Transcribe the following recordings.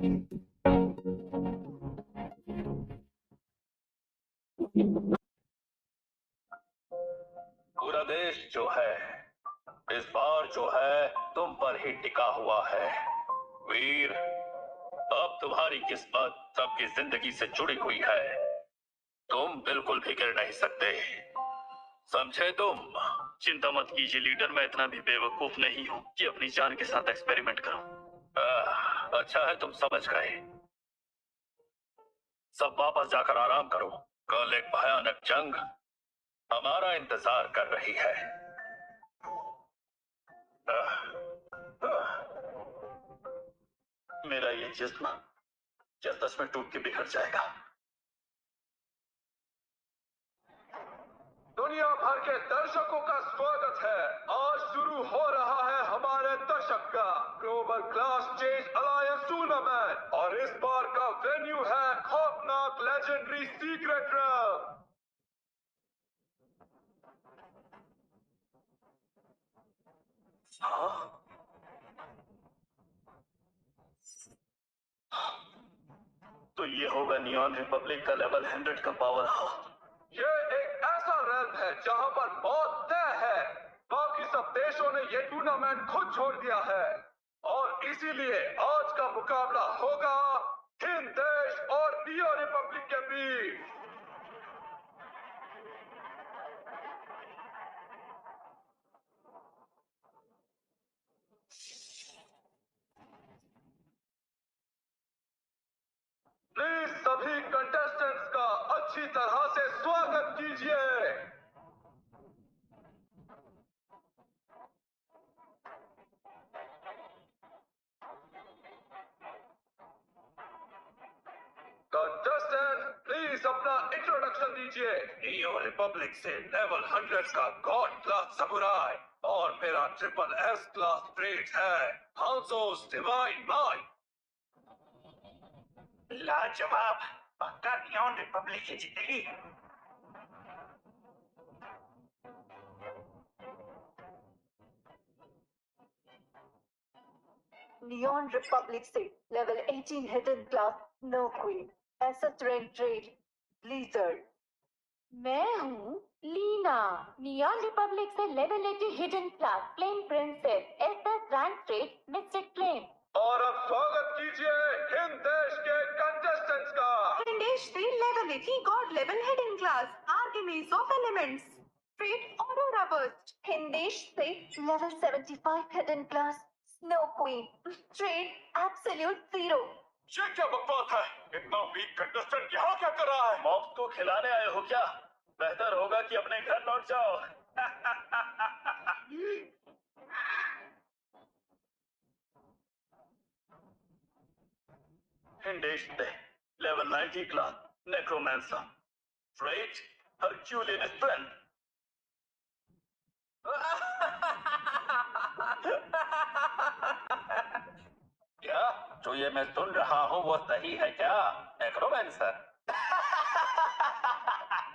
पूरा देश जो है इस बार जो है तुम पर ही टिका हुआ है वीर। अब तुम्हारी किस्मत सबकी जिंदगी से जुड़ी हुई है। तुम बिल्कुल भी गिर नहीं सकते, समझे तुम? चिंता मत कीजिए लीडर, मैं इतना भी बेवकूफ नहीं हूँ कि अपनी जान के साथ एक्सपेरिमेंट करूं। अच्छा है तुम समझ गए। सब वापस जाकर आराम करो, कल एक भयानक जंग हमारा इंतजार कर रही है। आह, आह, मेरा ये जिस्म 10 में टूट के बिखर जाएगा। दुनिया भर के दर्शकों का स्वागत है। आज शुरू हो रहा है हमारे दशक का global class change alliance tournament और इस बार का वेन्यू है खौफनाक लेजेंडरी सीक्रेट रैम। हाँ? तो ये होगा नियॉन रिपब्लिक का लेवल 100 का पावर हाउस। ये एक ऐसा रैम है जहां पर मौत तय है। बाकी सब देशों ने ये टूर्नामेंट खुद छोड़ दिया है और इसीलिए आज का मुकाबला होगा हिंद देश और नियो रिपब्लिक के बीच। प्लीज सभी कंटेस्टेंट्स का अच्छी तरह से स्वागत कीजिए। कंटेस्टेंट प्लीज अपना इंट्रोडक्शन दीजिए। नियो रिपब्लिक से लेवल 100 का गॉड क्लास समुराई और मेरा ट्रिपल एस क्लास ट्रेड है हाउसोस डिवाइन माइट। लाजवाब, पक्का नियॉन रिपब्लिक की जीतेगी। नियॉन रिपब्लिक से level 18 hidden class no queen asset rank trade blizzard. मैं हूँ लीना, नियॉन रिपब्लिक से level 80 hidden class plain princess SS rank trade mystic plain. और अब स्वागत कीजिए हिंद देश के कंटेस्टेंट्स का। हिंदेश से level 80 god level hidden class आर्किमिस of elements trade aurora burst. Hindesh से level 75 hidden class snow queen trade absolute zero. ये क्या बकवास है? इतना वीक कंटेस्टेंट यहाँ क्या कर रहा है? मॉब को खिलाने आए हो क्या? बेहतर होगा कि अपने घर लौट जाओ। हिंदेश से level 90 class necromancer trade Herculean strength. क्या जो ये मैं सुन रहा हूँ वो सही है क्या नेक्रोमैंसर?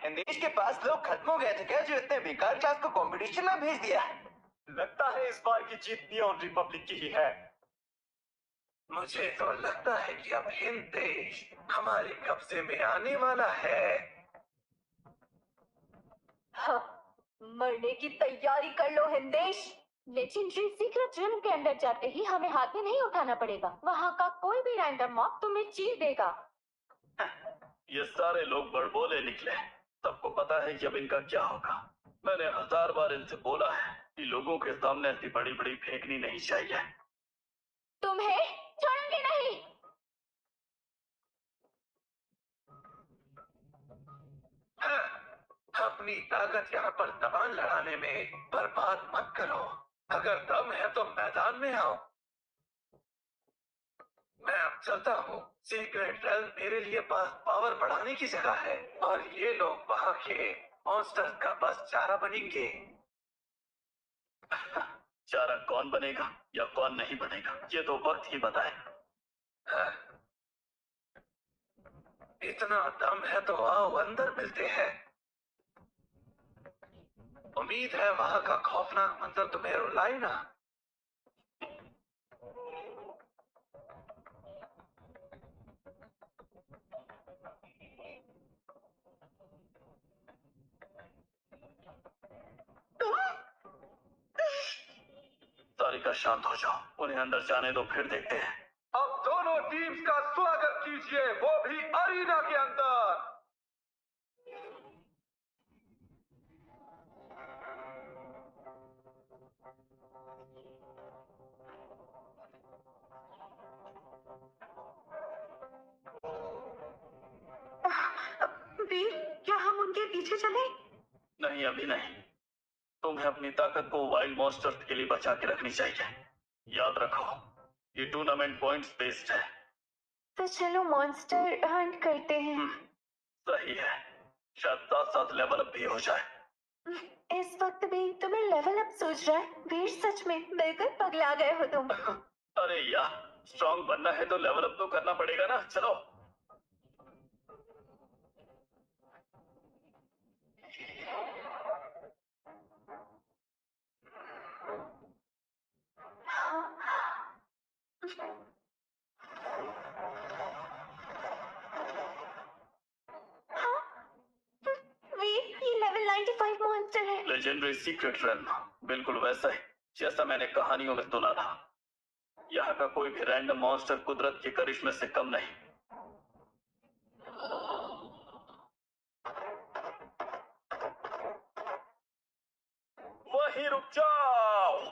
हिंदेश के पास लोग खत्म हो गए थे क्या जो इतने बेकार क्लास को कंपटीशन में भेज दिया? लगता है इस बार की जीत नियॉन रिपब्लिक की ही है। मुझे तो लगता है कि अब हिंद देश हमारे कब्जे में आने वाला है। हाँ, मरने की तैयारी कर लो हिंदेश। लेजेंडरी सीक्रेट रूम के अंदर जाते ही हमें हाथ में नहीं उठाना पड़ेगा। वहाँ का कोई भी रैंडम मॉब तुम्हें चीर देगा। ये सारे लोग बड़बोले निकले। सबको पता है कि अब इनका क्या होगा। मैंने 1000 बार इनसे बोला है कि लोगों के सामने ऐसी बड़ी बड़ी फेंकनी नहीं चाहिए। तुम्हें छोड़ेंगे नहीं। हाँ, अपनी ताकत यहाँ पर दबान लड़ाने में बर्बाद मत करो। अगर दम है तो मैदान में आओ। मैं अब चलता हूँ। सीक्रेट रेल मेरे लिए बस पावर बढ़ाने की जगह है और ये लोग वहाँ के मॉन्स्टर्स का बस चारा बनेंगे। चारा कौन बनेगा या कौन नहीं बनेगा ये तो वक्त ही बताए। हाँ, इतना दम है तो आओ अंदर मिलते हैं। उम्मीद है वहाँ का खौफनाक मंजर तुम्हें रुलाए ना। बेटा शांत हो जाओ, उन्हें अंदर जाने दो, फिर देखते हैं। अब दोनों टीम्स का स्वागत कीजिए, वो भी अरीना के अंदर। वीर, क्या हम उनके पीछे चले? नहीं, अभी नहीं। तुम्हें अपनी ताकत को वाइल्ड मॉन्स्टर्स के लिए बचा के रखनी चाहिए। याद रखो, ये टूर्नामेंट पॉइंट्स बेस्ड है। तो चलो मॉन्स्टर हंट करते हैं। सही है, शायद साथ साथ लेवल अप भी हो जाए। इस वक्त भी तुम्हें लेवल अप सोच रहा है? वीर, सच में बिल्कुल पगला गए हो तुम। अरे यार, स्ट्रांग बनना है तो लेवल अप तो करना पड़ेगा ना। चलो। वीर, ये लेवल 95 मॉन्स्टर है। लेजेंडरी सीक्रेट रन, बिल्कुल वैसा ही जैसा मैंने कहानियों में सुना था। यहाँ का कोई भी रैंडम मॉन्स्टर कुदरत के करिश्मे से कम नहीं। वहीं रुक जाओ।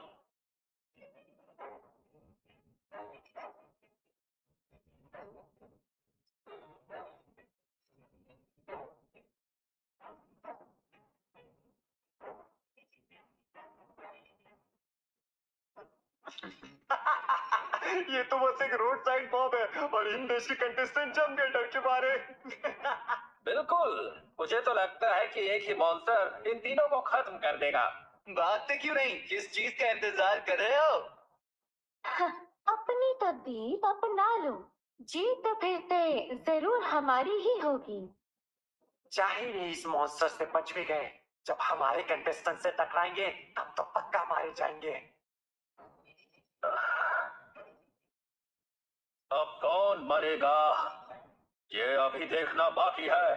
ये तो बस एक रोड साइड बॉब है और इन देशी कंटेस्टेंट जम गए डर के मारे। बिल्कुल, मुझे तो लगता है कि एक ही मॉन्स्टर इन तीनों को खत्म कर देगा। भागते क्यों नहीं? किस चीज का इंतजार कर रहे हो? अपनी तकदीर अपना लो। जीत फिर से जरूर हमारी ही होगी। चाहे ये इस मॉन्स्टर से बच भी गए, जब हमारे कंटेस्टेंट से टकराएंगे तब तो पक्का मारे जाएंगे। अब कौन मरेगा, ये अभी देखना बाकी है।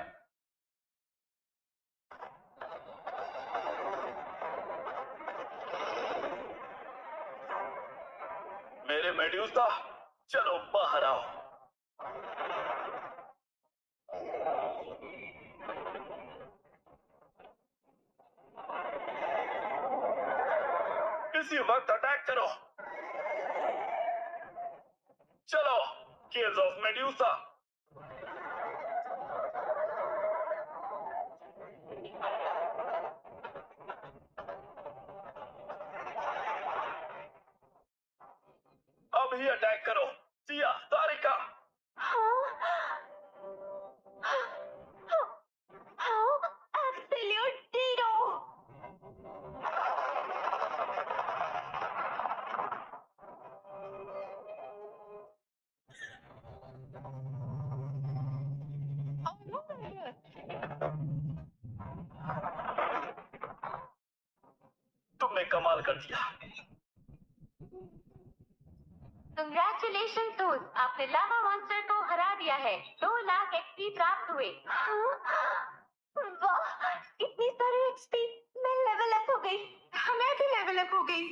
मेरे मेड्यूसा, चलो बाहर आओ। इसी वक्त अटैक करो। चलो, केव्स ऑफ मेड्यूसा। अभी अटैक करो, सिया, सारिका। Absolute zero. तुमने कमाल कर दिया। कंग्रेचुलेशन दोस्त, आपने लावा मॉन्स्टर को हरा दिया है। 2 लाख एक्सपी प्राप्त हुए। वाह, इतनी सारी एक्सपी! मैं लेवल अप हो गई। मैं भी लेवल अप हो गई।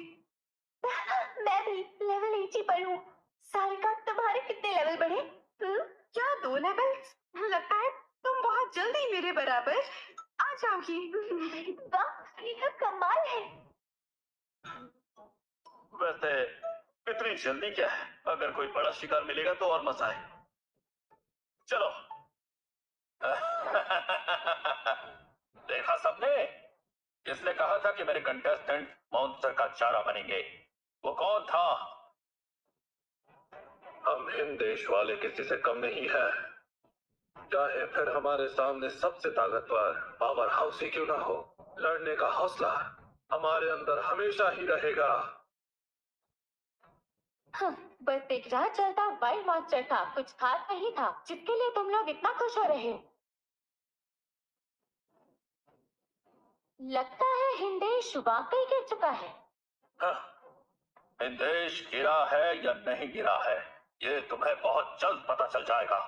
मैं भी लेवल 80 पर हूँ। सारिका, तुम्हारे कितने लेवल बढ़े? क्या 2 लेवल्स? लगता है तुम बहुत जल्दी मेरे बराबर आ जाओगी। वाह, ये तो कमाल है। वैसे इतनी जल्दी क्या है? अगर कोई बड़ा शिकार मिलेगा तो और मजा आए। चलो। देखा सबने? किसने कहा था कि मेरे कंटेस्टेंट मॉन्स्टर का चारा बनेंगे? वो कौन था? हम हिंद देश वाले किसी से कम नहीं है, चाहे फिर हमारे सामने सबसे ताकतवर पावर हाउस ही क्यों ना हो। लड़ने का हौसला हमारे अंदर हमेशा ही रहेगा। बस एक राह चलता वाइल्ड मॉन्स्टर था, कुछ खास नहीं था जिसके लिए तुम लोग इतना खुश हो रहे हो। लगता है हिंदेश वाकई गिर चुका है। हिंदेश गिरा है या नहीं गिरा है, ये तुम्हें बहुत जल्द पता चल जाएगा।